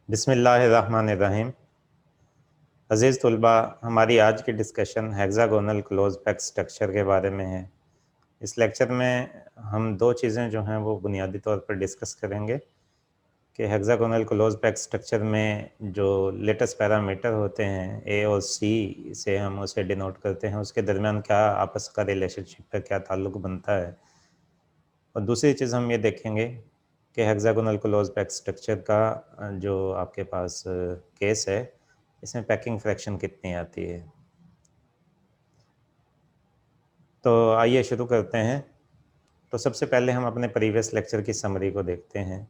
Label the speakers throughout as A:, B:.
A: बिस्मिल्लाहिर्रहमानिर्रहीम। अज़ीज़ तुलबा, हमारी आज की discussion hexagonal close pack structure के बारे में है। इस लेक्चर में हम दो चीज़ें जो हैं वो बुनियादी तौर पर डिस्कस करेंगे कि हेक्सागोनल क्लोज पैक स्ट्रक्चर में जो लेटेस्ट पैरामीटर होते हैं ए और सी से हम उसे डिनोट करते हैं, उसके दरमियान क्या आपस का रिलेशनशिप है, क्या ताल्लुक़ बनता है। और दूसरी चीज़ हम ये देखेंगे कि हेक्सागोनल क्लोज पैक स्ट्रक्चर का जो आपके पास केस है, इसमें पैकिंग फ्रैक्शन कितनी आती है। तो आइए शुरू करते हैं। तो सबसे पहले हम अपने प्रीवियस लेक्चर की समरी को देखते हैं।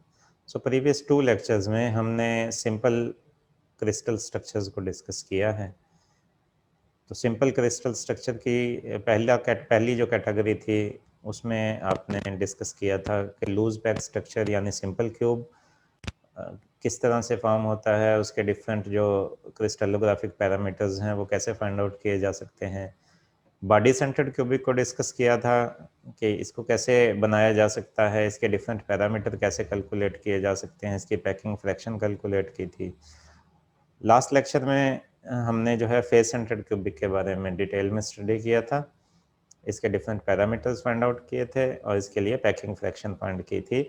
A: सो प्रीवियस 2 लेक्चर्स में हमने सिंपल क्रिस्टल स्ट्रक्चर्स को डिस्कस किया है। तो सिंपल क्रिस्टल स्ट्रक्चर की पहली जो कैटेगरी थी, उसमें आपने डिस्कस किया था कि लूज पैक स्ट्रक्चर यानी सिंपल क्यूब किस तरह से फॉर्म होता है, उसके डिफरेंट जो क्रिस्टलोग्राफिक पैरामीटर्स हैं वो कैसे फाइंड आउट किए जा सकते हैं। बॉडी सेंटर्ड क्यूबिक को डिस्कस किया था कि इसको कैसे बनाया जा सकता है, इसके डिफरेंट पैरामीटर कैसे कैलकुलेट किए जा सकते हैं, इसकी पैकिंग फ्रैक्शन कैलकुलेट की थी। लास्ट लेक्चर में हमने जो है फेस सेंटर्ड क्यूबिक के बारे में डिटेल में स्टडी किया था, इसके डिफरेंट पैरामीटर्स फाइंड आउट किए थे और इसके लिए पैकिंग फ्रैक्शन फाइंड की थी।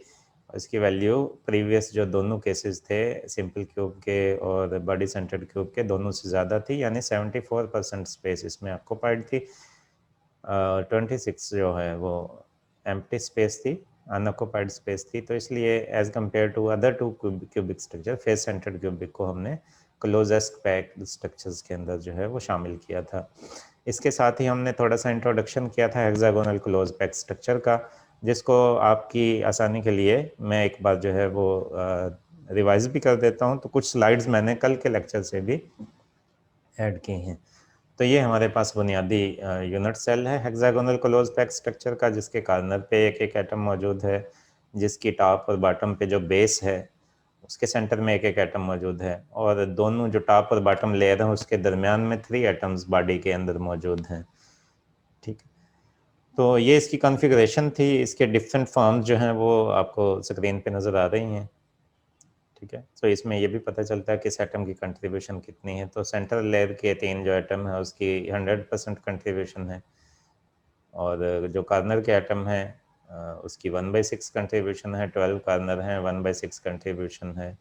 A: और इसकी वैल्यू प्रीवियस जो दोनों केसेस थे, सिंपल क्यूब के और बॉडी सेंटर्ड क्यूब के, दोनों से ज़्यादा थी, यानी 74% स्पेस इसमें ऑक्युपाइड थी। 26 जो है वो एम्प्टी स्पेस थी, अनऑक्युपाइड स्पेस थी। तो इसलिए as compare to other two cubic structure, face centred cubic को हमने क्लोजेस्ट पैक स्ट्रक्चर्स के अंदर जो है वो शामिल किया था। इसके साथ ही हमने थोड़ा सा इंट्रोडक्शन किया था हेक्सागोनल क्लोज पैक स्ट्रक्चर का, जिसको आपकी आसानी के लिए मैं एक बार जो है वो रिवाइज भी कर देता हूँ। तो कुछ स्लाइड्स मैंने कल के लेक्चर से भी ऐड की हैं। तो ये हमारे पास बुनियादी यूनिट सेल है हेक्सागोनल क्लोज पैक स्ट्रक्चर का, जिसके कॉर्नर पे एक एक एटम मौजूद है, जिसकी टॉप और बॉटम पे जो बेस है उसके सेंटर में एक एक एटम मौजूद है, और दोनों जो टॉप और बॉटम लेयर हैं उसके दरमियान में 3 एटम्स बॉडी के अंदर मौजूद हैं। ठीक है, तो ये इसकी कॉन्फ़िगरेशन थी। इसके डिफरेंट फॉर्म्स जो हैं वो आपको स्क्रीन पे नज़र आ रही हैं। ठीक है, तो इसमें ये भी पता चलता है कि इस एटम की कंट्रीब्यूशन कितनी है। तो सेंटर लेयर के 3 जो एटम है उसकी 100% कंट्रीब्यूशन है, और जो कॉर्नर के एटम है उसकी 1/6 कंट्रीब्यूशन है। 12 कॉर्नर हैं, 1/6 कंट्रीब्यूशन है।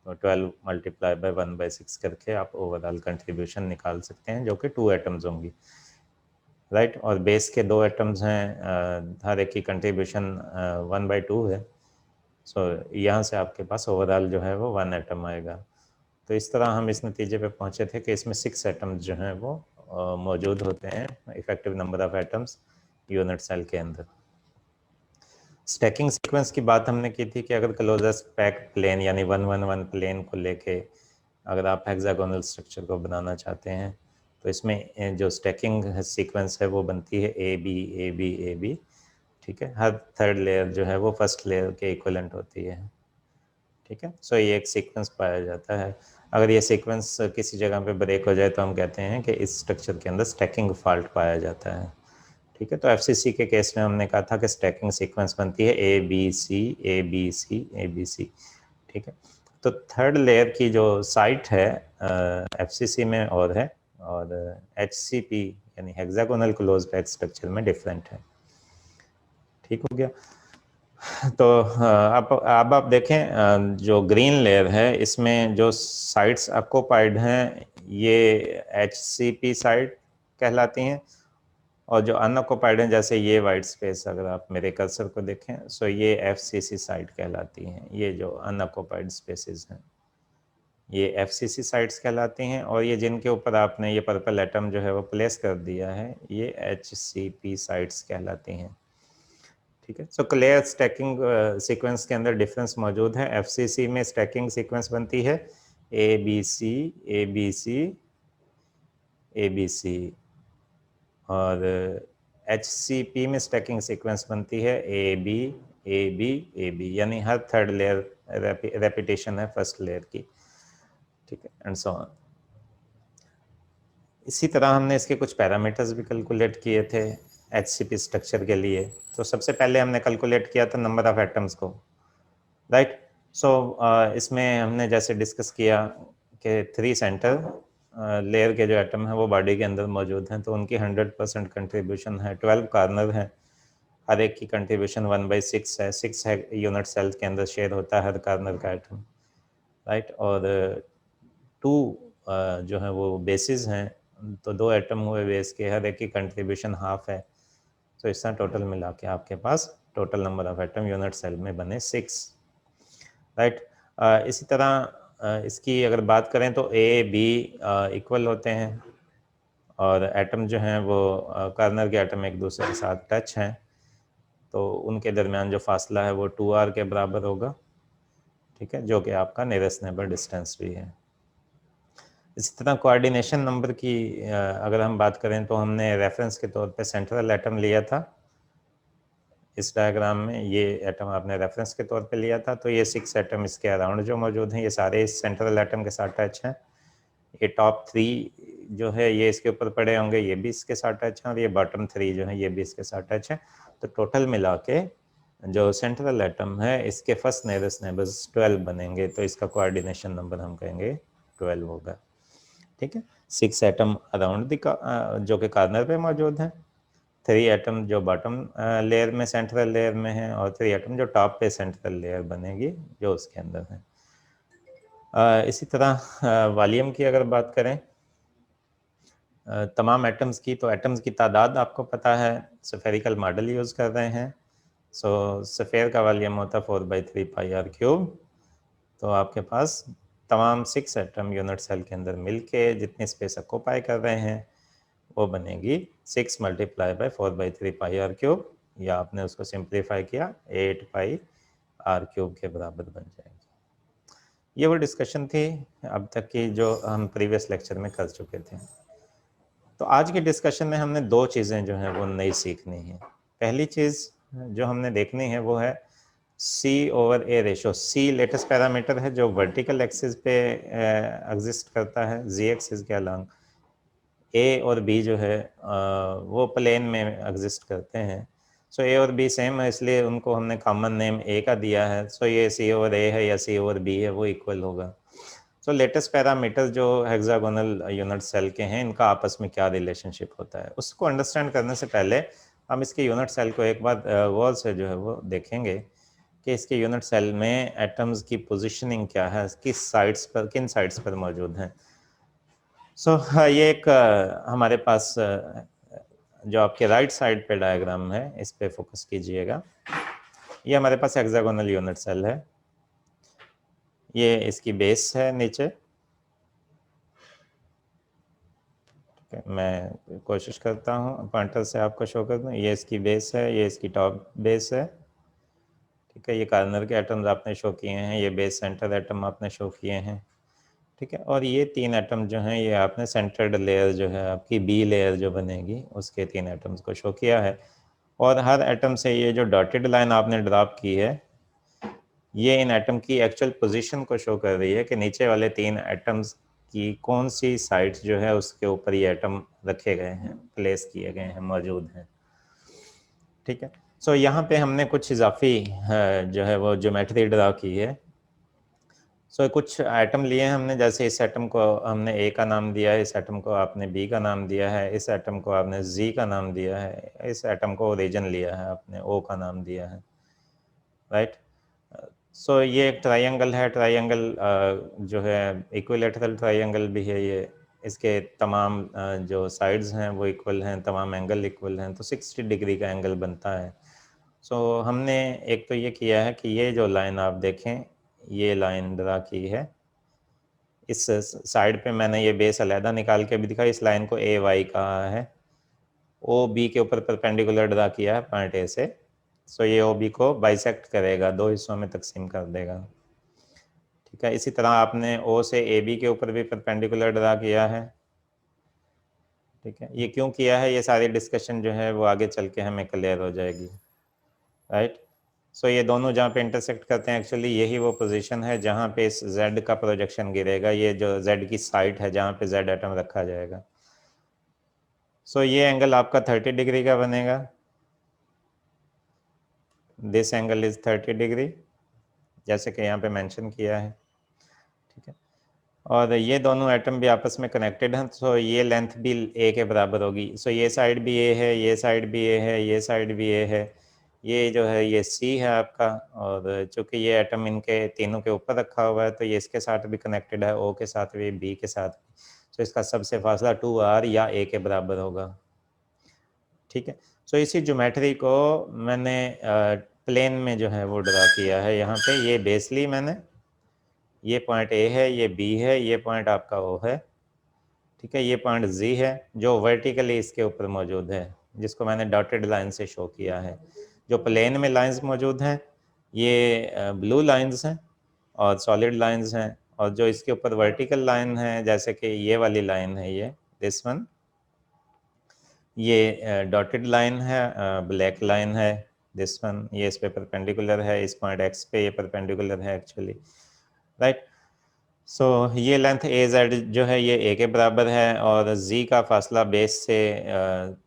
A: तो 12 मल्टीप्लाई बाय 1/6 करके आप ओवरऑल कंट्रीब्यूशन निकाल सकते हैं, जो कि 2 एटम्स होंगी, राइट। और बेस के 2 एटम्स हैं, हर एक की कंट्रीब्यूशन 1/2 है। सो यहाँ से आपके पास ओवरऑल जो है वो 1 एटम आएगा। तो इस तरह हम इस नतीजे पे पहुँचे थे कि इसमें 6 एटम्स जो हैं वो मौजूद होते हैं, effective number of atoms unit cell के अंदर। स्टैकिंग सीक्वेंस की बात हमने की थी कि अगर क्लोजेस्ट पैक प्लेन यानी 1-1-1 प्लेन को लेके अगर आप हेक्सागोनल स्ट्रक्चर को बनाना चाहते हैं, तो इसमें जो स्टैकिंग सीक्वेंस है वो बनती है A B A B A B. ठीक है, हर थर्ड लेयर जो है वो फर्स्ट लेयर के इक्वलेंट होती है। ठीक है, सो ये एक सीक्वेंस पाया जाता है। अगर ये सीक्वेंस किसी जगह पे ब्रेक हो जाए तो हम कहते हैं कि इस स्ट्रक्चर के अंदर स्टैकिंग फॉल्ट पाया जाता है। ठीक है, तो एफसीसी के केस में हमने कहा था कि स्टैकिंग सीक्वेंस बनती है A B C A B C A B C. ठीक है, तो थर्ड लेयर की जो साइट है एफसीसी में और है, और एचसीपी यानी हेक्सागोनल क्लोज पैक स्ट्रक्चर में डिफरेंट है। ठीक हो गया। तो अब आप देखें, जो ग्रीन लेयर है इसमें जो साइट्स ऑक्युपाइड हैं ये एचसीपी साइट कहलाती हैं, और जो अनऑक्युपाइड हैं जैसे ये वाइट स्पेस, अगर आप मेरे कर्सर को देखें, सो ये एफसीसी साइट कहलाती हैं। ये जो अनऑक्युपाइड स्पेसेस हैं ये एफसीसी साइट्स कहलाती हैं, और ये जिनके ऊपर आपने ये पर्पल एटम जो है वो प्लेस कर दिया है ये एचसीपी साइट्स कहलाती हैं। ठीक है, सो क्लियर स्टैकिंग सीक्वेंस के अंदर डिफरेंस मौजूद है। एफसीसी में स्टैकिंग सीक्वेंस बनती है A B C A B C A B C, और एचसीपी में स्टैकिंग सीक्वेंस बनती है A B A B A B, यानी हर थर्ड लेयर रेपिटेशन है फर्स्ट लेयर की। ठीक है, एंड सो ऑन। इसी तरह हमने इसके कुछ पैरामीटर्स भी कैलकुलेट किए थे एचसीपी स्ट्रक्चर के लिए। तो सबसे पहले हमने कैलकुलेट किया था नंबर ऑफ एटम्स को, राइट। सो इसमें हमने जैसे डिस्कस किया कि 3 सेंटर लेयर के जो एटम है वो बॉडी के अंदर मौजूद हैं, तो उनकी 100% कंट्रीब्यूशन है। 12 कार्नर हैं, हर एक की कंट्रीब्यूशन 1/6 है। 6 है यूनिट सेल के अंदर शेयर होता है हर कार्नर का एटम, राइट। और 2 जो है वो बेसिस हैं, तो 2 एटम हुए बेस के, हर एक की कंट्रीब्यूशन हाफ है। तो इस तरह टोटल मिला के आपके पास total number of atom unit cell में बने 6, राइट। इसी तरह इसकी अगर बात करें तो ए बी इक्वल होते हैं, और एटम जो हैं वो कार्नर के एटम एक दूसरे के साथ टच हैं, तो उनके दरमियान जो फासला है वो 2r के बराबर होगा, ठीक है, जो कि आपका नियरेस्ट नेबर डिस्टेंस भी है। इसी तरह कोऑर्डिनेशन नंबर की अगर हम बात करें तो हमने रेफरेंस के तौर पे सेंट्रल एटम लिया था। इस डायग्राम में ये एटम आपने रेफरेंस के तौर पे लिया था, तो ये 6 एटम इसके अराउंड जो मौजूद हैं ये सारे इस सेंट्रल एटम के साथ टच हैं। ये टॉप 3 जो है ये इसके ऊपर पड़े होंगे, ये भी इसके साथ टच हैं, और ये बॉटम 3 जो है ये भी इसके साथ टच हैं। तो टोटल मिला के जो सेंट्रल एटम है इसके फर्स्ट नियरेस्ट नेबर्स 12 बनेंगे, तो इसका कोऑर्डिनेशन नंबर हम कहेंगे 12 होगा, ठीक है। 6 एटम अराउंड जो कि कार्नर पे मौजूद हैं, 3 एटम जो बॉटम लेयर में सेंट्रल लेयर में है, और 3 एटम जो टॉप पे सेंट्रल लेयर बनेगी जो उसके अंदर है। इसी तरह वॉल्यूम की अगर बात करें तमाम एटम्स की, तो एटम्स की तादाद आपको पता है, स्फेरिकल मॉडल यूज़ कर रहे हैं। सो स्फेयर का वॉल्यूम होता है 4/3 पाई आर क्यूब। तो आपके पास तमाम 6 एटम यूनिट सेल के अंदर मिलके जितनी स्पेस ऑक्यूपाई कर रहे हैं वो बनेगी 6 × 4/3 पाई आर क्यूब, या आपने उसको सिंप्लीफाई किया 8 पाई आर क्यूब के बराबर बन जाएगी। ये वो डिस्कशन थी अब तक की जो हम प्रीवियस लेक्चर में कर चुके थे। तो आज के डिस्कशन में हमने 2 चीज़ें जो हैं वो नई सीखनी है। पहली चीज़ जो हमने देखनी है वो है C/A ratio. C latest parameter है जो वर्टिकल एक्सिस पे एग्जिस्ट करता है, Z एक्सिस के अलॉन्ग। A और B जो है वो प्लेन में एग्जिस्ट करते हैं। सो A और B सेम है, इसलिए उनको हमने कॉमन नेम A का दिया है। सो ये C/A है या C/B है वो इक्वल होगा। सो लेटेस्ट पैरामीटर जो हेक्सागोनल यूनिट सेल के हैं इनका आपस में क्या रिलेशनशिप होता है, उसको अंडरस्टैंड करने से पहले हम इसके यूनिट सेल को एक बार गौर से जो है वो देखेंगे कि इसके यूनिट सेल में एटम्स की पोजीशनिंग क्या है, किस साइड्स पर, किन साइड्स पर मौजूद हैं। सो ये एक हमारे पास जो आपके राइट साइड पे डायग्राम है इस पे फोकस कीजिएगा। ये हमारे पास हेक्सागोनल यूनिट सेल है, ये इसकी बेस है नीचे। मैं कोशिश करता हूँ पॉइंटर से आपको शो कर दूँ। ये इसकी बेस है, ये इसकी टॉप बेस है, ठीक है। ये कार्नर के एटम्स आपने शो किए हैं, ये बेस सेंटर एटम आपने शो किए हैं, ठीक है। और ये 3 एटम जो हैं ये आपने सेंटर्ड लेयर जो है आपकी बी लेयर जो बनेगी उसके 3 एटम्स को शो किया है। और हर एटम से ये जो डॉटेड लाइन आपने ड्रॉप की है ये इन एटम की एक्चुअल पोजीशन को शो कर रही है कि नीचे वाले 3 एटम्स की कौन सी साइड्स जो है उसके ऊपर ये एटम रखे गए हैं, प्लेस किए गए हैं, मौजूद हैं, ठीक है। सो यहाँ पे हमने कुछ इजाफी जो है वो ज्योमेट्री ड्रा की है। सो कुछ एटम लिए हैं हमने, जैसे इस एटम को हमने ए का नाम दिया है, इस एटम को आपने बी का नाम दिया है, इस एटम को आपने जी का नाम दिया है, इस एटम को ओरिजिन लिया है आपने ओ का नाम दिया है, राइट। सो ये एक ट्रायंगल है, ट्रायंगल जो है इक्विलेटरल ट्रायंगल भी है ये। इसके तमाम जो साइड्स हैं वो इक्वल हैं, तमाम एंगल इक्वल हैं, तो 60 डिग्री का एंगल बनता है। सो हमने एक तो ये किया है कि ये जो लाइन आप देखें ये लाइन ड्रा की है, इस साइड पे मैंने ये बेस अलहदा निकाल के भी दिखा, इस लाइन को ए वाई कहा है। ओ बी के ऊपर परपेंडिकुलर ड्रा किया है पॉइंट ए से। सो ये ओ बी को बाइसेक्ट करेगा, 2 हिस्सों में तकसीम कर देगा, ठीक है। इसी तरह आपने ओ से ए बी के ऊपर भी परपेंडिकुलर ड्रा किया है, ठीक है। ये क्यों किया है ये सारी डिस्कशन जो है वो आगे चल के हमें क्लियर हो जाएगी, राइट। सो ये दोनों जहाँ पे इंटरसेक्ट करते हैं एक्चुअली यही वो पोजीशन है जहाँ पे इस जेड का प्रोजेक्शन गिरेगा, ये जो जेड की साइड है जहाँ पे जेड एटम रखा जाएगा। सो ये एंगल आपका 30 डिग्री का बनेगा, दिस एंगल इज 30 डिग्री, जैसे कि यहाँ पे मेंशन किया है, ठीक है। और ये दोनों एटम भी आपस में कनेक्टेड हैं, तो ये लेंथ भी ए के बराबर होगी। सो ये साइड भी ए है, ये साइड भी ए है, ये साइड भी ए है, ये जो है ये सी है आपका। और चूंकि ये एटम इनके तीनों के ऊपर रखा हुआ है, तो ये इसके साथ भी कनेक्टेड है, ओ के साथ भी, बी के साथ भी। तो इसका सबसे फासला 2r या ए के बराबर होगा, ठीक है। सो इसी ज्योमेट्री को मैंने प्लेन में जो है वो ड्रा किया है। यहाँ पे ये बेस ली मैंने, ये पॉइंट ए है, ये बी है, ये पॉइंट आपका ओ है, ठीक है। ये पॉइंट जी है जो वर्टिकली इसके ऊपर मौजूद है, जिसको मैंने डॉटेड लाइन से शो किया है। जो प्लेन में लाइंस मौजूद हैं ये ब्लू लाइंस हैं और सॉलिड लाइंस हैं, और जो इसके ऊपर वर्टिकल लाइन है, जैसे कि ये वाली लाइन है, ये दिस वन, ये डॉटेड लाइन है, ब्लैक लाइन है दिस वन, ये इस पे परपेंडिकुलर है, इस पॉइंट एक्स पे ये परपेंडिकुलर है एक्चुअली, राइट। सो ये लेंथ ए जेड जो है ये ए के बराबर है, और जी का फासला बेस से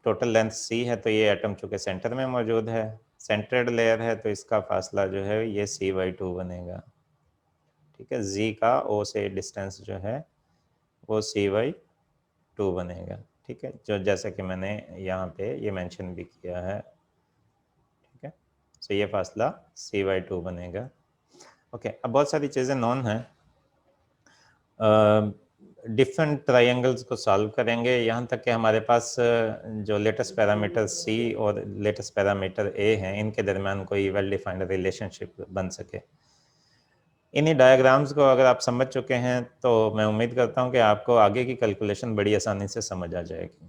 A: टोटल लेंथ सी है, तो ये एटम चूँकि सेंटर में मौजूद है, सेंटर्ड लेयर है, तो इसका फासला जो है ये c/2 बनेगा, ठीक है। जी का ओ से डिस्टेंस जो है वो c/2 बनेगा, ठीक है, जो जैसा कि मैंने यहाँ पे ये मेंशन भी किया है, ठीक है। सो ये फासला c/2 बनेगा। ओके, अब बहुत सारी चीज़ें नॉन हैं। डिफरेंट ट्राइंगल्स को सॉल्व करेंगे, यहाँ तक कि हमारे पास जो लेटेस्ट पैरामीटर सी और लेटेस्ट पैरामीटर ए हैं, इनके दरमियान कोई वेल डिफाइंड रिलेशनशिप बन सके। इन्हीं डायग्राम्स को अगर आप समझ चुके हैं तो मैं उम्मीद करता हूँ कि आपको आगे की कैलकुलेशन बड़ी आसानी से समझ आ जाएगी।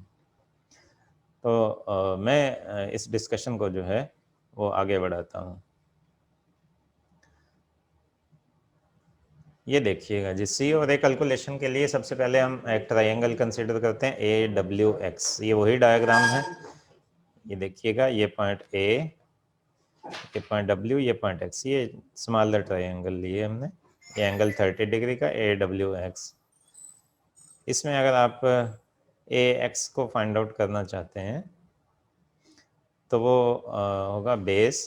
A: तो मैं इस डिस्कशन को जो है वो आगे बढ़ाता हूँ। ये देखिएगा जी, सी और ए कैलकुलेशन के लिए सबसे पहले हम एक ट्रायंगल कंसीडर करते हैं AWX। ये वही डायग्राम है, ये देखिएगा, ये पॉइंट ए, ये पॉइंट W, ये पॉइंट X, ये स्मॉलर ट्रायंगल लिए हमने, ये एंगल 30 डिग्री का AWX। इसमें अगर आप AX को फाइंड आउट करना चाहते हैं तो वो होगा base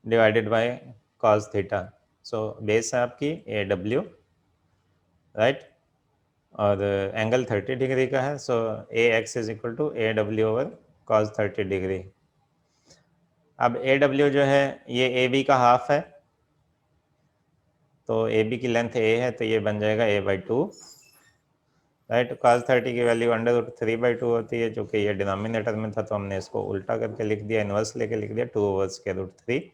A: divided by cos theta. So base है आपकी AW, राइट, और एंगल 30 डिग्री का है, so AX is equal to AW over cos 30 degree. अब AW जो है ये AB का हाफ है, तो AB की लेंथ A है, तो ये बन जाएगा A/2, राइट। cos 30 की वैल्यू √3/2 होती है, जो कि ये डिनोमिनेटर में था, तो हमने इसको उल्टा करके लिख दिया, इन्वर्स लेके लिख दिया, 2/√3,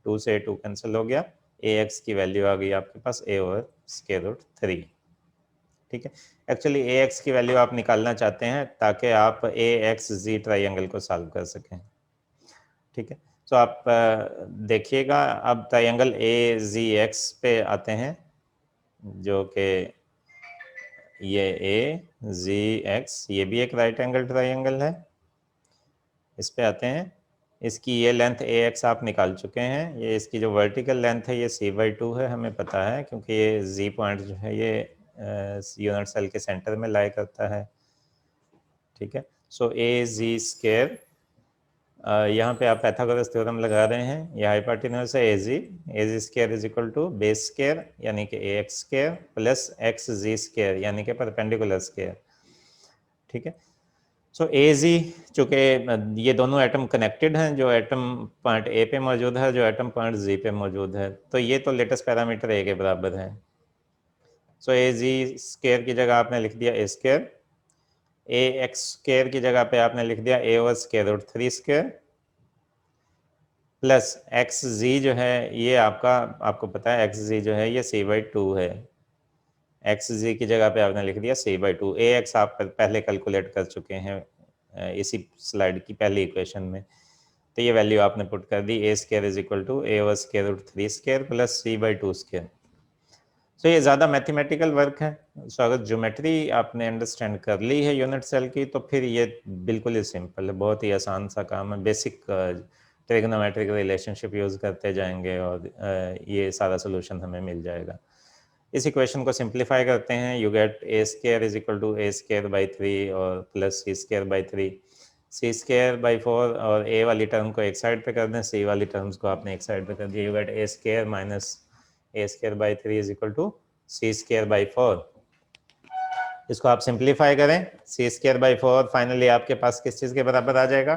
A: 2 से 2 कैंसिल हो गया, AX की वैल्यू आ गई आपके पास A/√3, ठीक है। एक्चुअली AX की वैल्यू आप निकालना चाहते हैं ताकि आप AXZ ट्रायंगल को सॉल्व कर सकें, ठीक है। तो आप देखिएगा, अब ट्रायंगल AZX पे आते हैं, जो कि ये AZX, ये भी एक राइट एंगल ट्रायंगल है। इस पे आते हैं, इसकी ये लेंथ AX आप निकाल चुके हैं, ये इसकी जो वर्टिकल लेंथ है ये c/2 है, हमें पता है, क्योंकि ये Z पॉइंट जो है ये यूनिट सेल के सेंटर में लाई करता है, ठीक है। सो AZ², यहाँ पे आप पाइथागोरस थ्योरम लगा रहे हैं, ये हाइपोटेन्यूज है AZ² is equal to base square यानी कि AX² प्लस XZ² यानी कि परपेंडिकुलर स्क्वायर, ठीक है। सो AZ, चूँकि ये दोनों एटम कनेक्टेड हैं, जो एटम पॉइंट ए पे मौजूद है, जो एटम पॉइंट जी पे मौजूद है, तो ये तो लेटेस्ट पैरामीटर ए के बराबर है। सो AZ² की जगह आपने लिख दिया A², AX² की जगह पे आपने लिख दिया A/√3² प्लस XZ जो है ये आपको पता है XZ जो है ये c/2 है, XZ की जगह पे आपने लिख दिया c/2। AX आप पहले कैलकुलेट कर चुके हैं इसी स्लाइड की पहली इक्वेशन में, तो ये वैल्यू आपने पुट कर दी, A² is equal to A/√3² plus c/2²। So ये ज़्यादा मैथमेटिकल वर्क है। सो अगर ज्योमेट्री आपने अंडरस्टैंड कर ली है यूनिट सेल की, तो फिर ये बिल्कुल ही सिंपल है, बहुत ही आसान सा काम है। बेसिक ट्रिग्नोमेट्रिक रिलेशनशिप यूज़ करते जाएंगे और ये सारा सोल्यूशन हमें मिल जाएगा। इस इक्वेशन को सिंप्लीफाई करते हैं, you get A² is equal to A² by 3 और plus C² by 3। C square by 4 और ए वाली टर्म को एक साइड पे कर दें, सी वाली टर्म्स को आपने एक साइड पे कर दिया, you get A square minus A square by 3 is equal to C square by 4। इसको आप सिंप्लीफाई करें, सी स्केयर बाई 4 फाइनली आपके पास किस चीज़ के बराबर आ जाएगा,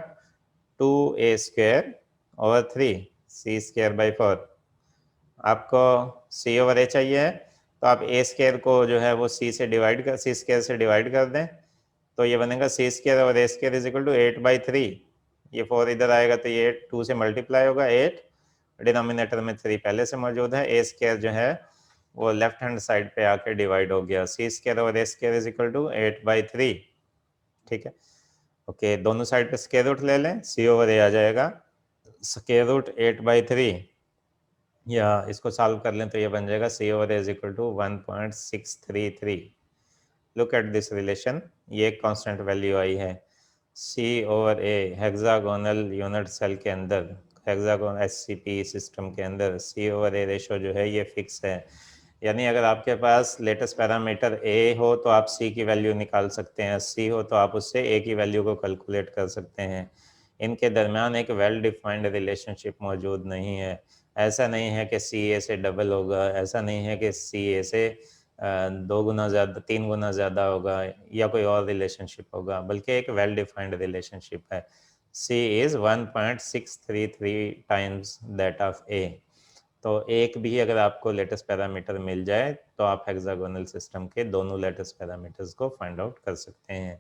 A: 2a square over 3 C square by 4। आपको c ओवर a चाहिए है, तो आप a स्केयर को जो है वो c स्केयर से डिवाइड कर दें, तो ये बनेगा सी स्केयर और a square is equal to 8/3। ये 4 इधर आएगा तो ये 2 से मल्टीप्लाई होगा, 8 डिनोमिनेटर में 3 पहले से मौजूद है, a स्केयर जो है वो लेफ्ट हैंड साइड पे आके डिवाइड हो गया, सी स्केयर और a square is equal to 8/3। ठीक है, ओके, दोनों साइड पे स्केयर रूट ले लें, c ओवर a आ जाएगा स्केयर रूट 8/3, या इसको सॉल्व कर लें तो ये बन जाएगा c over a is equal to 1.633। Look at this relation, ये एक कांस्टेंट वैल्यू आई है, c over a hexagonal unit cell के अंदर, हेक्सागोन एससीपी सिस्टम के अंदर c ओवर a रेशो जो है ये फिक्स है। यानी अगर आपके पास लेटेस्ट पैरामीटर a हो तो आप c की वैल्यू निकाल सकते हैं, c हो तो आप उससे a की वैल्यू को कैलकुलेट कर सकते हैं। इनके दरमियान एक वेल डिफाइंड रिलेशनशिप मौजूद नहीं है। ऐसा नहीं है कि सी ए से डबल होगा, ऐसा नहीं है कि सी ए से 2 गुना ज़्यादा 3 गुना ज़्यादा होगा या कोई और रिलेशनशिप होगा, बल्कि एक वेल डिफाइंड रिलेशनशिप है। सी इज़ 1.633 टाइम्स दैट ऑफ ए। तो एक भी अगर आपको लेटेस्ट पैरामीटर मिल जाए तो आप हेक्सागोनल सिस्टम के दोनों लेटेस्ट पैरामीटर्स को फाइंड आउट कर सकते हैं।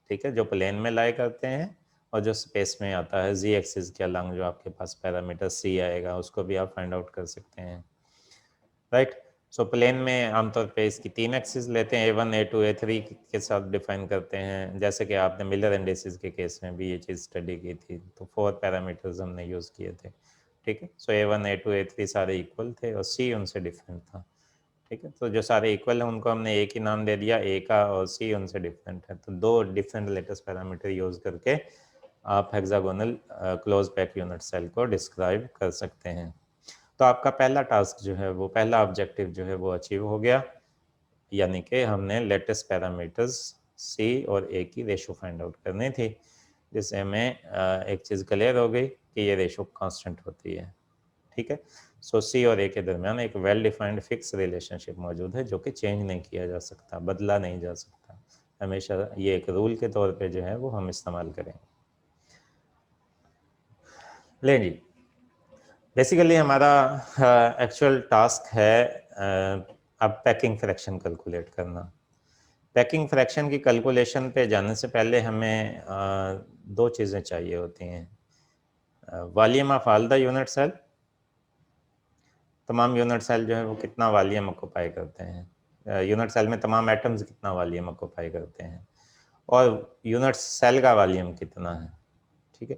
A: ठीक है, जो प्लेन में लाई करते हैं और जो स्पेस में आता है जी एक्सिस के अलॉन्ग जो आपके पास पैरामीटर सी आएगा उसको भी आप फाइंड आउट कर सकते हैं। राइट, सो प्लेन में आमतौर पे इसकी 3 एक्सिस लेते हैं, A1 A2 A3 के साथ डिफाइन करते हैं, जैसे कि आपने मिलर इंडिसेस के केस में भी ये चीज़ स्टडी की थी, तो 4 पैरामीटर्स हमने यूज़ किए थे। ठीक है, सो A1 A2 A3 सारे इक्वल थे और C उनसे डिफरेंट था। ठीक है, तो जो सारे इक्वल हैं उनको हमने एक ही नाम दे दिया, A का, और C उनसे डिफरेंट है, तो 2 डिफरेंट लेटेस्ट पैरामीटर यूज़ करके आप hexagonal close pack unit cell को डिस्क्राइब कर सकते हैं। तो आपका पहला टास्क जो है वो, पहला ऑब्जेक्टिव जो है वो अचीव हो गया, यानी कि हमने लेटेस्ट पैरामीटर्स C और A की रेशो फाइंड आउट करनी थी, जिससे हमें एक चीज़ क्लियर हो गई कि ये रेशो कांस्टेंट होती है। ठीक है, सो C और A के दरमियान एक वेल डिफाइंड फिक्स रिलेशनशिप मौजूद है जो कि चेंज नहीं किया जा सकता, बदला नहीं जा सकता, हमेशा ये एक रूल के तौर पे जो है वो हम इस्तेमाल करेंगे। ले जी, बेसिकली हमारा एक्चुअल टास्क है अब पैकिंग फ्रैक्शन कैलकुलेट करना। पैकिंग फ्रैक्शन की कैलकुलेशन पे जाने से पहले हमें दो चीज़ें चाहिए होती हैं, volume of all the unit cell, तमाम यूनिट सेल जो है वो कितना वॉल्यूम ऑक्यूपाई करते हैं, यूनिट सेल में तमाम एटम्स कितना वॉल्यूम ऑक्यूपाई करते हैं, और यूनिट सेल का वॉल्यूम कितना है। ठीक है,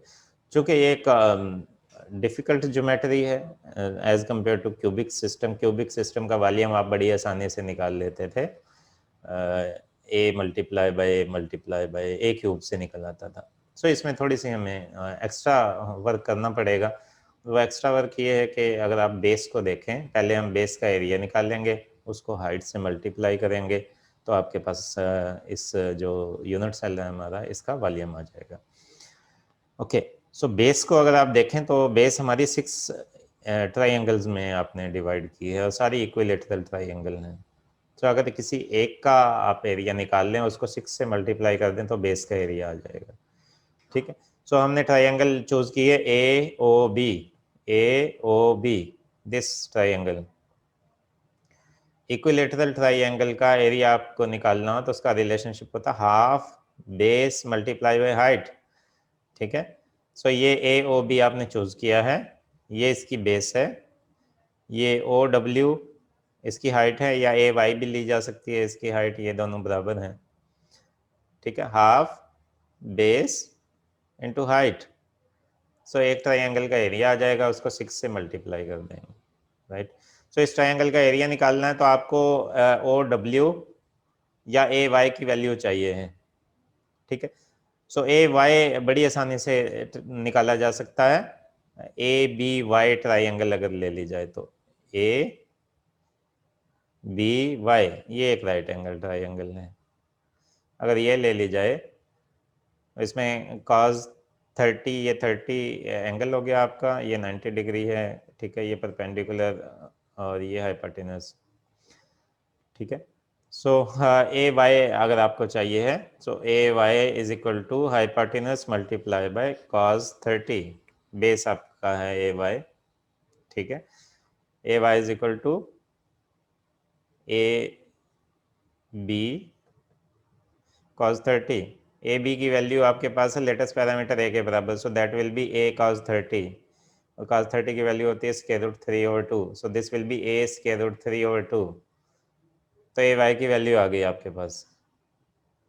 A: चूँकि ये एक डिफ़िकल्ट ज्योमेट्री है as compare to cubic system का वॉल्यूम आप बड़ी आसानी से निकाल लेते थे, A multiply by A cube से निकल आता था। सो इसमें थोड़ी सी हमें एक्स्ट्रा वर्क करना पड़ेगा। वो एक्स्ट्रा वर्क ये है कि अगर आप बेस को देखें, पहले हम बेस का एरिया निकाल लेंगे, उसको हाइट से मल्टीप्लाई करेंगे, तो आपके पास इस जो यूनिट सेल है हमारा, इसका वॉल्यूम आ जाएगा। ओके, सो बेस को अगर आप देखें तो बेस हमारी 6 ट्राइंगल्स में आपने डिवाइड की है और सारी इक्विलेटरल ट्राइंगल हैं। तो अगर किसी एक का आप एरिया निकाल लें, उसको 6 से मल्टीप्लाई कर दें तो बेस का एरिया आ जाएगा। ठीक है, सो हमने ट्राइंगल चूज की है A O B, this triangle. Equilateral triangle का एरिया आपको निकालना हो तो उसका रिलेशनशिप होता है half base multiply by height. ठीक है, सो ये ए ओ बी आपने चूज किया है, ये इसकी बेस है, ये ओ डब्ल्यू इसकी हाइट है, या ए वाई भी ली जा सकती है इसकी हाइट, ये दोनों बराबर हैं। ठीक है, हाफ बेस इनटू हाइट, सो एक ट्राइंगल का एरिया आ जाएगा, उसको 6 से मल्टीप्लाई कर देंगे। राइट, सो इस ट्राइंगल का एरिया निकालना है तो आपको ओ डब्ल्यू या ए वाई की वैल्यू चाहिए है। ठीक है, सो ए वाई बड़ी आसानी से निकाला जा सकता है, ए बी वाई ट्राइंगल अगर ले ली जाए तो ए बी वाई, ये एक राइट एंगल ट्राइंगल है, अगर ये ले ली जाए इसमें cos 30, ये 30 एंगल हो गया आपका, ये 90 डिग्री है, ठीक है, ये परपेंडिकुलर और ये हाइपोटेनस, ठीक है। सो ए वाई अगर आपको चाहिए है, so A Y is equal to hypotenuse multiply by cos 30, base आपका है ए वाई, ठीक है। A Y is equal to A B cos 30, A B की वैल्यू आपके पास है लेटेस्ट पैरामीटर ए के बराबर, so that will be A cos 30, और cos 30 की वैल्यू होती है square root 3/2, so this will be A square root 3/2, तो ए वाई की वैल्यू आ गई आपके पास,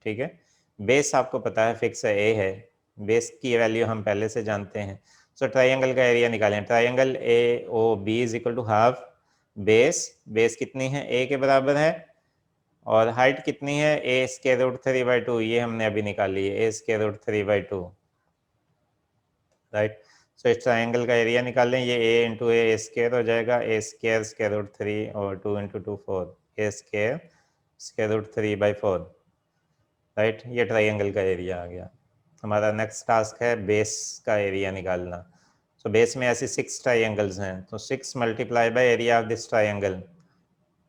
A: ठीक है। बेस आपको पता है फिक्स है, ए है, बेस की वैल्यू हम पहले से जानते हैं। सो ट्राइंगल का एरिया निकालें, triangle A O B is equal to half base, base कितनी है, ए के बराबर है, और हाइट कितनी है, ए स्क्वायर रूट 3/2, ये हमने अभी निकाली है, ए स्क्वायर रूट 3/2, राइट। सो इस ट्राइंगल का एरिया निकालें, ये ए इंटू ए स्क्वायर हो जाएगा, ए स्क्वायर स्क्वायर रूट 3 और 2 इंटू 2 4, ए स्क्वायर स्क्वायर रूट 3/4, राइट। ये ट्राइंगल का एरिया आ गया। हमारा नेक्स्ट टास्क है बेस का एरिया निकालना। सो बेस में ऐसे 6 ट्राइंगल्स हैं, तो 6 multiply by area of this triangle,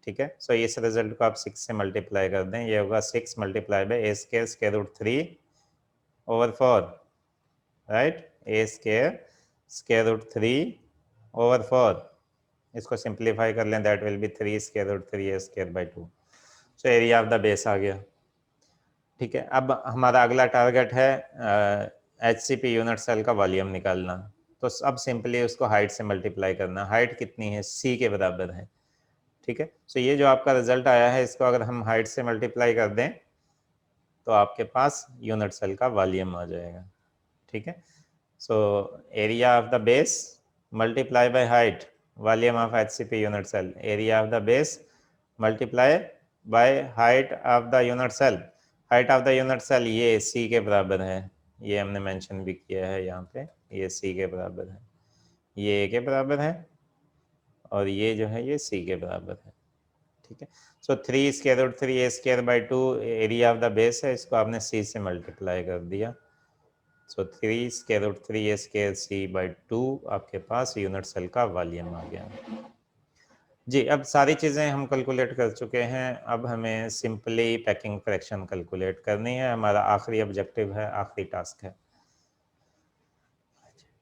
A: ठीक है। सो इस रिजल्ट को आप 6 से मल्टीप्लाई कर दें, ये होगा 6 multiply by A square square root 3/4, right, A square square root 3/4, इसको सिंप्लीफाई कर लें, that will be 3 square root 3 A square by 2। So area of the base आ गया, ठीक है। अब हमारा अगला टारगेट है HCP यूनिट सेल का वॉल्यूम निकालना, तो अब सिंपली उसको हाइट से मल्टीप्लाई करना, हाइट कितनी है, C के बराबर है, ठीक है। सो ये जो आपका रिजल्ट आया है, इसको अगर हम हाइट से मल्टीप्लाई कर दें तो आपके पास यूनिट सेल का वॉल्यूम आ जाएगा, ठीक है। So area of the base multiply by height, volume of HCP unit cell, area of the base multiply by height of the unit cell, height of the unit cell ये C के बराबर है, ये हमने मेंशन भी किया है यहाँ पे, ये C के बराबर है, ये A के बराबर है, और ये जो है ये C के बराबर है, ठीक है। So 3 square root 3 A square by 2 area of the base है, इसको आपने C से मल्टीप्लाई कर दिया, so 3 square root 3 A square C by 2, आपके पास यूनिट सेल का वॉल्यूम आ गया। जी, अब सारी चीज़ें हम कैलकुलेट कर चुके हैं, अब हमें सिंपली पैकिंग फ्रैक्शन कैलकुलेट करनी है, हमारा आखिरी ऑब्जेक्टिव है, आखिरी टास्क है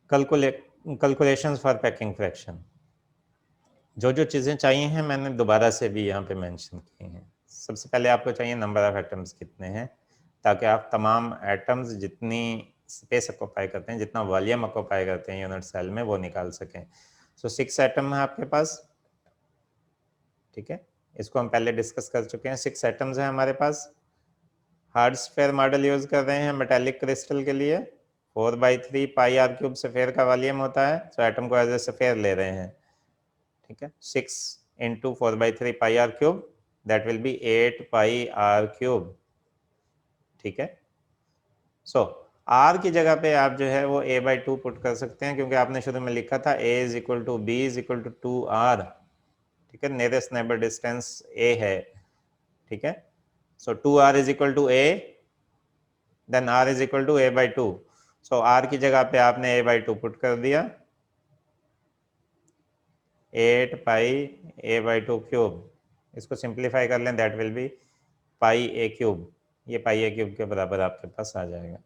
A: कैलकुलेशंस फॉर पैकिंग फ्रैक्शन। जो जो चीज़ें चाहिए हैं मैंने दोबारा से भी यहाँ पे मेंशन की हैं। सबसे पहले आपको चाहिए नंबर ऑफ एटम्स कितने हैं, ताकि आप तमाम एटम्स जितनी स्पेस ऑक्यूपाई करते हैं, जितना वॉल्यूम ऑक्यूपाई करते हैं यूनिट सेल में, वो निकाल सकें। सो 6 एटम है आपके पास, ठीक है, इसको हम पहले डिस्कस कर चुके हैं। 6 एटम्स हैं हमारे पास। हार्ड स्फेयर मॉडल यूज कर रहे हैं मेटालिक क्रिस्टल के लिए, 4/3 पाई आर क्यूब स्फेयर का वॉल्यूम होता है, सो एटम को एज ए स्फेयर ले रहे हैं, ठीक है। 6 into 4/3 pi R cube, that will be 8 pi R cube, ठीक है। सो आर की जगह पे आप जो है वो a/2 पुट कर सकते हैं, क्योंकि आपने शुरू में लिखा था a is equal to B is equal to 2r, ठीक है, नियरेस्ट नेबर डिस्टेंस a है, ठीक है। So 2r is equal to a, then r is equal to a/2, so r की जगह पे आपने a/2 पुट कर दिया, 8 पाई a/2 क्यूब, इसको सिंप्लीफाई कर लें, that will B pi a cube, ये पाई a क्यूब के बराबर आपके पास आ जाएगा,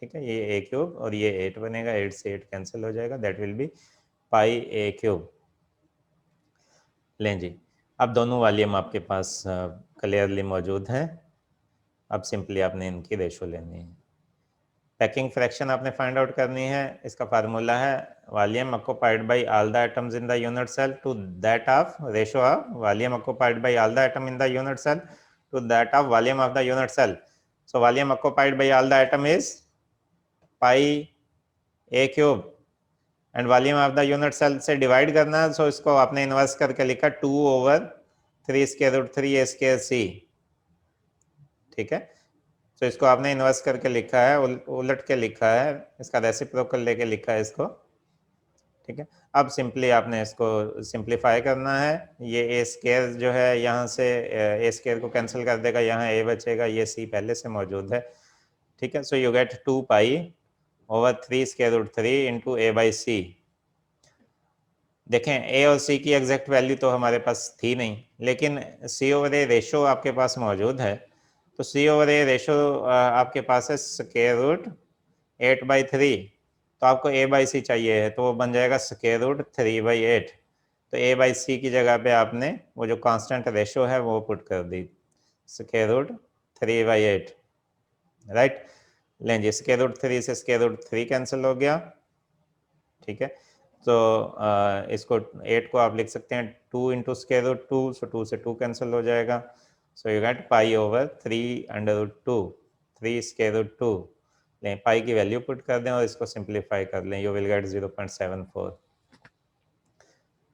A: ठीक है। ये a क्यूब और ये 8 बनेगा, 8 से 8 कैंसिल हो जाएगा, that will B pi a cube. लें जी, अब दोनों वॉल्यूम आपके पास क्लियरली मौजूद हैं, अब सिंपली आपने इनकी रेशो लेनी है। पैकिंग फ्रैक्शन आपने फाइंड आउट करनी है, इसका फार्मूला है volume occupied by all the atoms in the unit cell to that of ratio of volume occupied by all the atom in the unit cell to that of volume of the unit cell. So volume occupied by all the atom is pi a cube, and volume of the unit cell से divide करना है, so इसको आपने inverse करके लिखा 2/3 square root 3 a square c, ठीक है। तो इसको आपने इन्वर्स करके लिखा है, उलट के लिखा है, इसका रेसिप्रोकल लेके लिखा है इसको, ठीक है। अब सिंपली आपने इसको सिंप्लीफाई करना है, ये ए स्क्वायर जो है यहाँ से ए स्क्वायर को कैंसिल कर देगा, यहाँ ए बचेगा, ये सी पहले से मौजूद है, ठीक है, so you get 2 pi over 3 square root 3 into A by C. देखें ए और सी की एग्जैक्ट वैल्यू तो हमारे पास थी नहीं, लेकिन सी ओवर ए रेशो आपके पास मौजूद है। तो सी ओवर ए रेशो आपके पास है स्क्वायर रूट 8/3, तो आपको ए बाई सी चाहिए है, तो वो बन जाएगा स्क्वायर रूट 3/8। तो ए बाई सी की जगह पे आपने वो जो कांस्टेंट रेशो है वो पुट कर दी, स्क्वायर रूट 3/8, राइट। लें जी, स्क्वायर रूट 3 से स्क्वायर रूट 3 कैंसिल हो गया, ठीक है। तो इसको 8 को आप लिख सकते हैं 2 इंटू स्क्वायर रूट 2, सो 2 से 2 कैंसिल हो जाएगा। So you get pi over 3 under root 2, 3 square root 2। लें, पाई की वैल्यू पुट कर दें और इसको सिंप्लीफाई कर लें, यू विल गेट 0.74।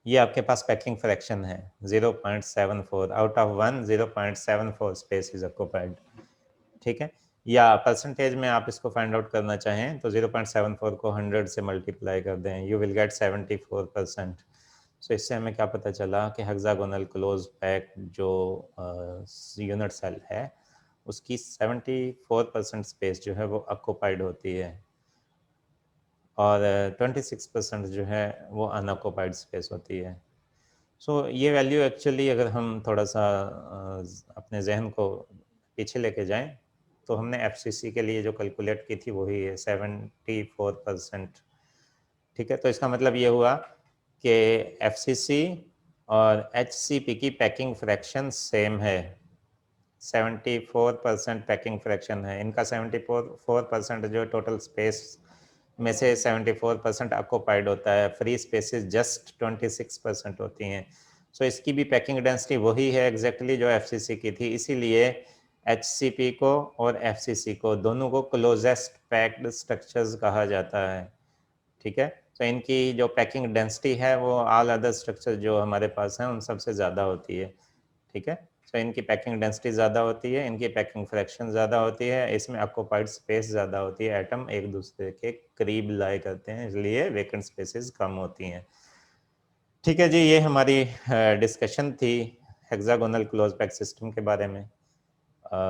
A: ये आपके पास पैकिंग फ्रैक्शन है 0.74, out of 1 0.74 space is occupied, ठीक है। या परसेंटेज में आप इसको फाइंड आउट करना चाहें तो 0.74 को 100 से मल्टीप्लाई कर दें, यू विल गेट 74%। सो इससे हमें क्या पता चला कि हेक्सागोनल क्लोज पैक जो यूनिट सेल है उसकी 74% स्पेस जो है वो ऑक्युपाइड होती है, और 26% जो है वो अनऑक्युपाइड स्पेस होती है। सो ये वैल्यू एक्चुअली अगर हम थोड़ा सा अपने जहन को पीछे लेके जाएं तो हमने एफसीसी के लिए जो कैलकुलेट की थी वही है 74%, ठीक है। तो इसका मतलब ये हुआ कि एफसीसी और एचसीपी की पैकिंग फ्रैक्शन सेम है, 74% पैकिंग फ्रैक्शन है इनका। 74% जो टोटल स्पेस में से 74% ऑक्युपाइड होता है, फ्री स्पेसेस जस्ट 26% होती हैं। सो इसकी भी पैकिंग डेंसिटी वही है एग्जैक्टली जो एफसीसी की थी, इसीलिए एचसीपी को और एफसीसी को दोनों को क्लोजेस्ट पैक्ड स्ट्रक्चर्स कहा जाता है, ठीक है। तो इनकी जो पैकिंग डेंसिटी है वो ऑल अदर स्ट्रक्चर जो हमारे पास हैं उन सबसे ज़्यादा होती है, ठीक है। तो इनकी पैकिंग डेंसिटी ज़्यादा होती है, इनकी पैकिंग फ्रैक्शन ज़्यादा होती है, इसमें ऑक्युपाइड स्पेस ज़्यादा होती है, एटम एक दूसरे के करीब लाई करते हैं इसलिए वेकेंट स्पेसेस कम होती हैं, ठीक है जी। ये हमारी डिस्कशन थी हेक्सागोनल क्लोज पैक सिस्टम के बारे में।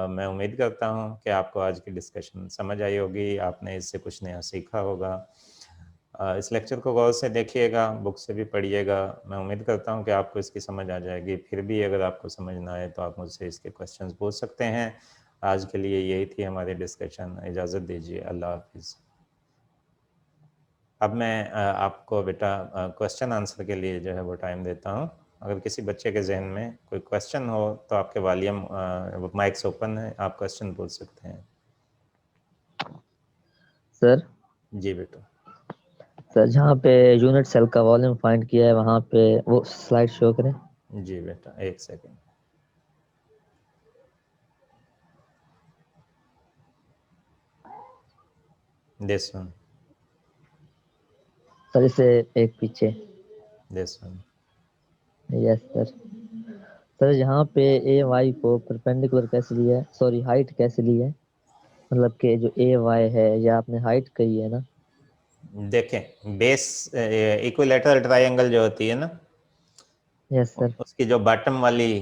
A: मैं उम्मीद करता हूँ कि आपको आज की डिस्कशन समझ आई होगी, आपने इससे कुछ नया सीखा होगा। इस लेक्चर को गौर से देखिएगा, बुक से भी पढ़िएगा, मैं उम्मीद करता हूँ कि आपको इसकी समझ आ जाएगी। फिर भी अगर आपको समझ ना आए तो आप मुझसे इसके क्वेश्चंस पूछ सकते हैं। आज के लिए यही थी हमारी डिस्कशन, इजाज़त दीजिए, अल्लाह हाफिज़। अब मैं आपको बेटा क्वेश्चन आंसर के लिए जो है वो टाइम देता हूँ। अगर किसी बच्चे के जहन में कोई क्वेश्चन हो तो आपके वॉल्यूम माइक्स ओपन है, आप क्वेश्चन पूछ सकते हैं।
B: सर
A: जी बेटा।
B: सर जहाँ पे यूनिट सेल का वॉल्यूम फाइंड किया है वहाँ पे वो स्लाइड शो करें।
A: जी बेटा, एक सेकेंड। दिस वन,
B: सर इसे एक पीछे।
A: This one.
B: Yes sir. Sir यहाँ पे ए वाई को परपेंडिकुलर कैसे लिया है, सॉरी हाइट कैसे ली है, मतलब कि जो ए वाई है या आपने हाइट कही है ना।
A: देखें बेस इक्विलेटरल ट्रायंगल जो होती है ना,
B: यस सर।
A: उसकी जो बॉटम वाली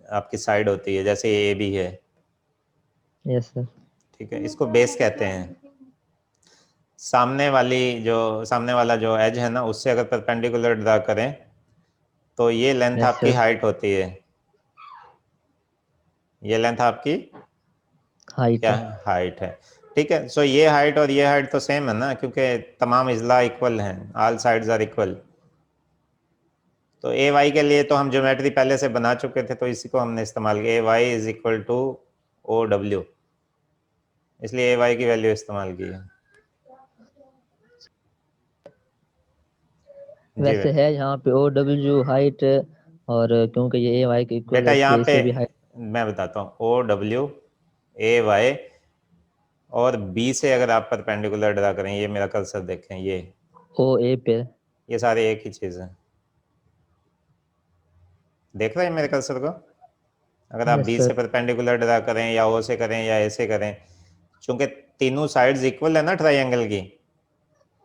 A: आपकी साइड होती है, जैसे ए बी है,
B: यस सर।
A: ठीक है, इसको बेस कहते हैं। सामने वाला जो एज है ना, उससे अगर परपेंडिकुलर ड्रा करें तो ये लेंथ
B: यस
A: आपकी
B: सर।
A: हाइट होती है, ये लेंथ आपकी
B: हाइट
A: क्या
B: है।
A: है, हाइट है, ठीक है। सो ये हाइट और ये हाइट तो सेम है ना, क्योंकि तमाम इजला इक्वल हैं, ऑल साइड्स आर इक्वल। तो ए वाई के लिए तो हम ज्योमेट्री पहले से बना चुके थे, तो इसी को हमने इस्तेमाल किया, A Y is equal to O W, इसलिए ए वाई की वैल्यू इस्तेमाल की है। जी
B: वैसे
A: बेटा।
B: है यहाँ पे ओ डब्ल्यू हाइट, और क्योंकि ये ए वाई के इक्वल
A: बेटा
B: है
A: यहाँ
B: इसलिए
A: पे
B: इसे भी हाइट।
A: मैं बताता हूँ, ओ डब्ल्यू ए वाई और बी से अगर आप परपेंडिकुलर ड्रा करें, ये मेरा कर्सर देखें,
B: ओ ए पे।
A: ये सारे एक ही चीज़ है, देख रहे हैं मेरे कर्सर को। अगर आप
B: यस
A: बी से
B: सर।
A: परपेंडिकुलर ड्रा करें या ओ से करें या ए से करें, चूंकि तीनों साइड्स इक्वल है ना ट्रायंगल की,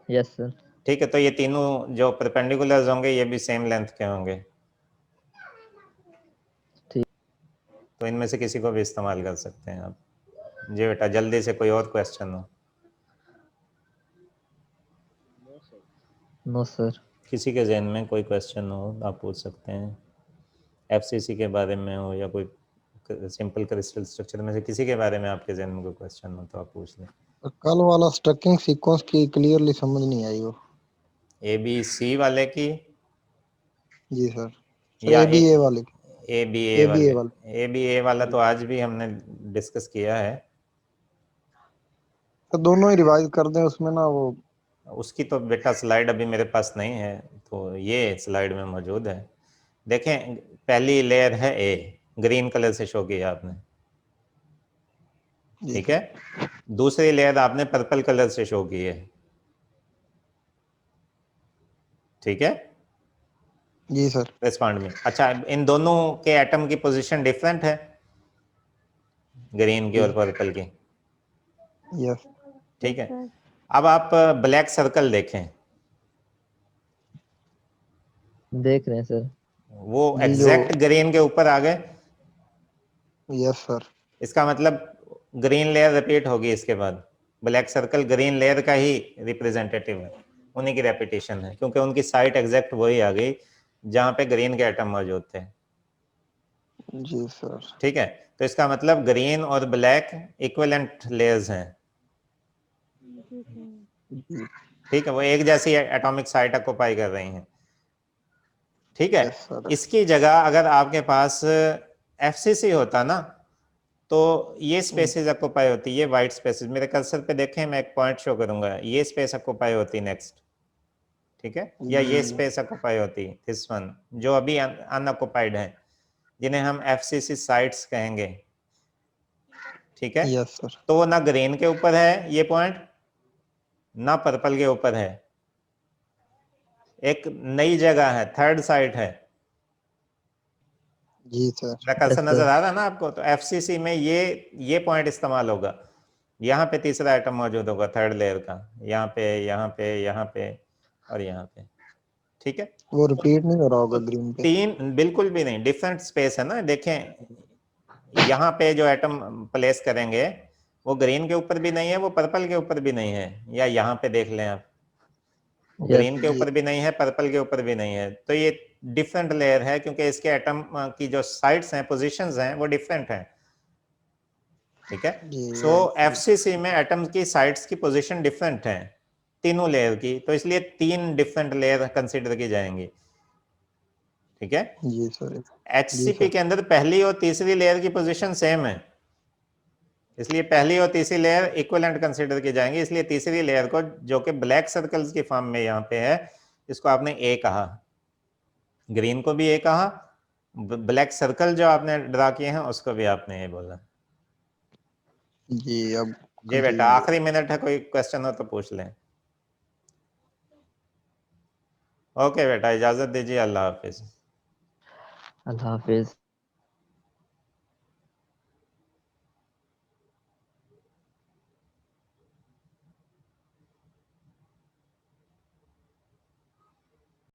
B: यस सर।
A: ठीक है, तो ये तीनों जो परपेंडिकुलर्स होंगे ये भी सेम लेंथ के होंगे,
B: ठीक।
A: तो इनमें से किसी को भी इस्तेमाल कर सकते हैं आप। जी बेटा, जल्दी से कोई और क्वेश्चन हो?
B: No sir.
A: किसी के जहन में कोई क्वेश्चन हो आप पूछ सकते हैं, एफसीसी के बारे में हो या कोई सिंपल क्रिस्टल स्ट्रक्चर में से किसी के बारे में आपके जहन में कोई क्वेश्चन हो तो आप पूछ लें।
C: कल वाला स्ट्रक्चरिंग सीक्वेंस की क्लियरली समझ नहीं आई वो।
A: ए बी सी वाले की
C: जी सर।
A: या
C: ए बी ए वाले की।
A: ए बी ए
C: ए बी ए
A: वाले?
C: वाले।
A: ए बी ए वाला तो आज भी हमने डिस्कस किया है।
C: तो दोनों ही रिवाइज कर दें उसमें ना वो।
A: उसकी तो बेटा स्लाइड अभी मेरे पास नहीं है, तो ये स्लाइड में मौजूद है। देखें, पहली लेयर है ए, ग्रीन कलर से शो किया आपने,
C: जी
A: ठीक
C: सर।
A: है। दूसरी लेयर आपने पर्पल कलर से शो की है, ठीक है,
C: जी सर।
A: रेस्पॉन्ड में। अच्छा, इन दोनों के एटम की पोजीशन डिफरेंट है, ग्रीन की
C: जी
A: और पर्पल की,
C: यस।
A: ठीक है। अब आप ब्लैक सर्कल देखें,
B: देख रहे हैं सर।
A: वो
C: जी जो।
A: एग्जैक्ट ग्रीन के ऊपर आ गए।
C: Yes sir.
A: इसका मतलब ग्रीन लेयर रिपीट होगी इसके बाद। ब्लैक सर्कल ग्रीन लेयर का ही रिप्रेजेंटेटिव है, उन्हीं की रेपिटेशन है, क्योंकि उनकी साइट एग्जैक्ट वही आ गई जहां पे ग्रीन के एटम मौजूद थे,
C: जी सर।
A: ठीक है। तो इसका मतलब ग्रीन और ब्लैक इक्विवेलेंट लेयर्स हैं,
C: जी।
A: ठीक है, वो एक जैसी एटॉमिक साइट ऑक्युपाई कर रही हैं, ठीक है।
C: Yes sir.
A: इसकी जगह अगर आपके पास एफसीसी होता ना, तो ये स्पेसेस ऑक्युपाई होती, ये वाइट स्पेसेस, मेरे कर्सर पे देखें, मैं एक पॉइंट शो करूंगा, ये स्पेस ऑक्युपाई होती नेक्स्ट, ठीक है, या ये
C: जी
A: स्पेस ऑक्युपाई होती, दिस वन, जो अभी अनऑक्युपाइड है, जिन्हें हम एफसीसी साइट्स कहेंगे, ठीक है।
C: Yes sir.
A: तो वो ना ग्रीन के ऊपर है ये पॉइंट, ना पर्पल के ऊपर है, एक नई जगह है, थर्ड साइट है।
C: जी सर।
A: मेरा कर्सर
B: यस
A: नजर
B: सर।
A: आ रहा है ना आपको? तो एफसीसी में ये पॉइंट इस्तेमाल होगा, यहाँ पे तीसरा आइटम मौजूद होगा थर्ड लेयर का, यहाँ पे, यहाँ पे, यहाँ पे और यहाँ पे, ठीक है।
C: वो रिपीट नहीं हो रहा
A: तो
C: होगा ग्रीन पे।
A: तीन बिल्कुल भी नहीं, डिफरेंट स्पेस है ना। देखें, यहाँ पे जो एटम प्लेस करेंगे वो ग्रीन के ऊपर भी नहीं है, वो पर्पल के ऊपर भी नहीं है, या यहाँ पे देख लें आप, वो
B: यस।
A: ग्रीन के
C: जी
A: ऊपर भी नहीं है, पर्पल के ऊपर भी नहीं है। तो ये डिफरेंट लेयर है, क्योंकि इसके एटम की जो साइट्स हैं, पोजीशंस हैं, वो डिफरेंट हैं, ठीक है।
C: जी
A: सो एफसीसी में एटम्स की साइट्स की पोजीशन डिफरेंट है तीनों लेयर की, तो इसलिए तीन डिफरेंट लेयर कंसीडर की जाएंगी, ठीक है।
C: जी सर। जी
A: एचसीपी
C: सर।
A: के अंदर पहली और तीसरी लेयर की पोजीशन सेम है, इसलिए पहली और तीसरी लेयर इक्विवेलेंट कंसीडर की जाएंगी। इसलिए तीसरी लेयर को, जो कि ब्लैक सर्कल्स की फॉर्म में यहाँ पे है, इसको आपने ए कहा, ग्रीन को भी ए कहा, ब्लैक सर्कल जो आपने ड्रा किए हैं उसको भी आपने ए बोला।
C: जी अब
A: जी बेटा,
C: कंफ्यूज।
A: आखिरी मिनट है, कोई क्वेश्चन हो तो पूछ लें। ओके बेटा, इजाजत दीजिए, अल्लाह हाफिज।
B: अल्लाह हाफिज।